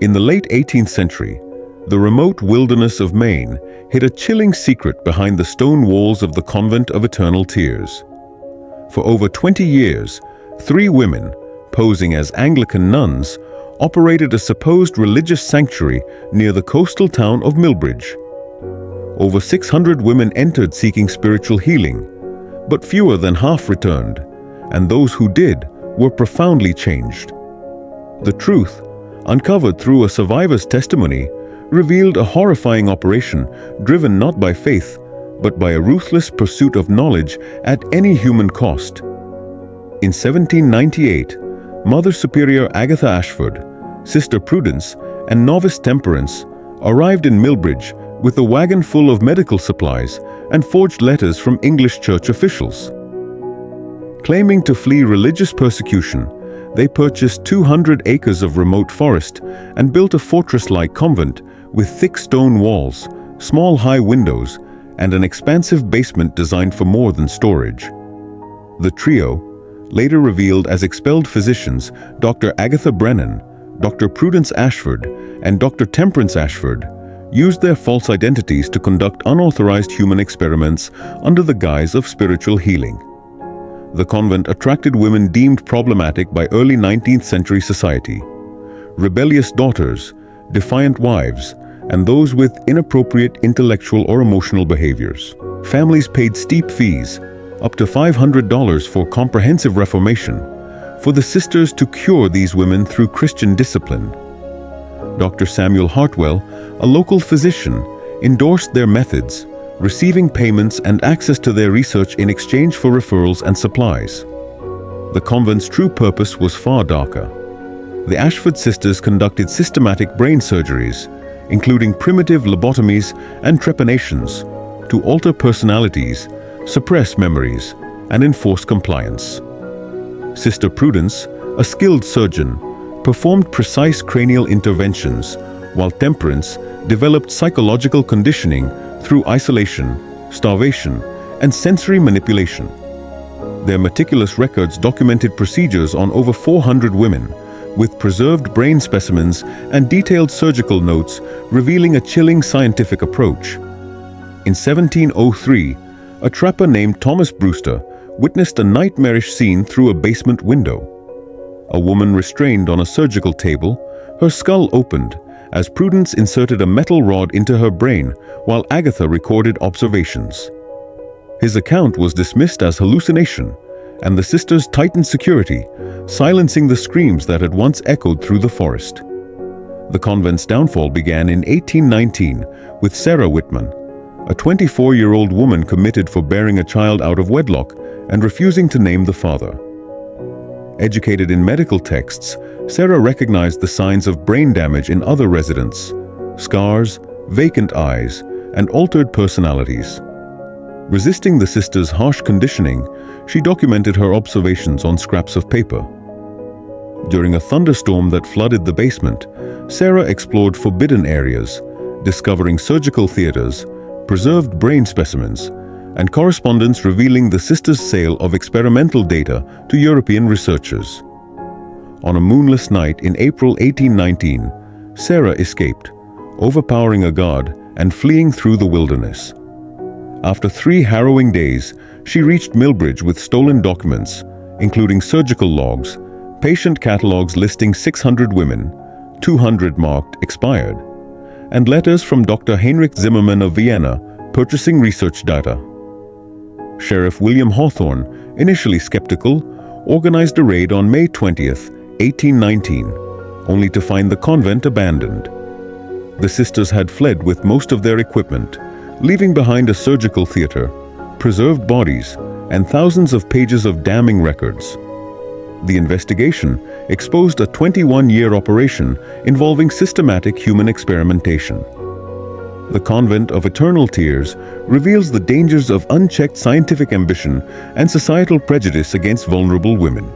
In the late 18th century, the remote wilderness of Maine hid a chilling secret behind the stone walls of the Convent of Eternal Tears. For over 20 years, 3 women, posing as Anglican nuns, operated a supposed religious sanctuary near the coastal town of Millbridge. Over 600 women entered seeking spiritual healing, but fewer than half returned, and those who did were profoundly changed. The truth, uncovered through a survivor's testimony, revealed a horrifying operation driven not by faith, but by a ruthless pursuit of knowledge at any human cost. In 1798, Mother Superior Agatha Ashford, Sister Prudence, and Novice Temperance arrived in Millbridge with a wagon full of medical supplies and forged letters from English church officials. Claiming to flee religious persecution, they purchased 200 acres of remote forest and built a fortress-like convent with thick stone walls, small high windows, and an expansive basement designed for more than storage. The trio, later revealed as expelled physicians Dr. Agatha Brennan, Dr. Prudence Ashford, and Dr. Temperance Ashford, used their false identities to conduct unauthorized human experiments under the guise of spiritual healing. The convent attracted women deemed problematic by early 19th century society: rebellious daughters, defiant wives, and those with inappropriate intellectual or emotional behaviors. Families paid steep fees, up to $500 for comprehensive reformation, for the sisters to cure these women through Christian discipline. Dr. Samuel Hartwell, a local physician, endorsed their methods, receiving payments and access to their research in exchange for referrals and supplies. The convent's true purpose was far darker. The Ashford Sisters conducted systematic brain surgeries, including primitive lobotomies and trepanations, to alter personalities, suppress memories, and enforce compliance. Sister Prudence, a skilled surgeon, performed precise cranial interventions, while Temperance developed psychological conditioning through isolation, starvation, and sensory manipulation. Their meticulous records documented procedures on over 400 women, with preserved brain specimens and detailed surgical notes revealing a chilling scientific approach. In 1703, a trapper named Thomas Brewster witnessed a nightmarish scene through a basement window. A woman restrained on a surgical table, her skull opened as Prudence inserted a metal rod into her brain while Agatha recorded observations. His account was dismissed as hallucination, and the sisters tightened security, silencing the screams that had once echoed through the forest. The convent's downfall began in 1819 with Sarah Whitman, a 24-year-old woman committed for bearing a child out of wedlock and refusing to name the father. Educated in medical texts, Sarah recognized the signs of brain damage in other residents: scars, vacant eyes, and altered personalities. Resisting the sisters' harsh conditioning, she documented her observations on scraps of paper. During a thunderstorm that flooded the basement, Sarah explored forbidden areas, discovering surgical theaters, preserved brain specimens, and correspondence revealing the sisters' sale of experimental data to European researchers. On a moonless night in April 1819, Sarah escaped, overpowering a guard and fleeing through the wilderness. After 3 harrowing days, she reached Millbridge with stolen documents, including surgical logs, patient catalogs listing 600 women, 200 marked expired, and letters from Dr. Heinrich Zimmermann of Vienna purchasing research data. Sheriff William Hawthorne, initially skeptical, organized a raid on May 20th, 1819, only to find the convent abandoned. The sisters had fled with most of their equipment, leaving behind a surgical theater, preserved bodies, and thousands of pages of damning records. The investigation exposed a 21-year operation involving systematic human experimentation. The Convent of Eternal Tears reveals the dangers of unchecked scientific ambition and societal prejudice against vulnerable women.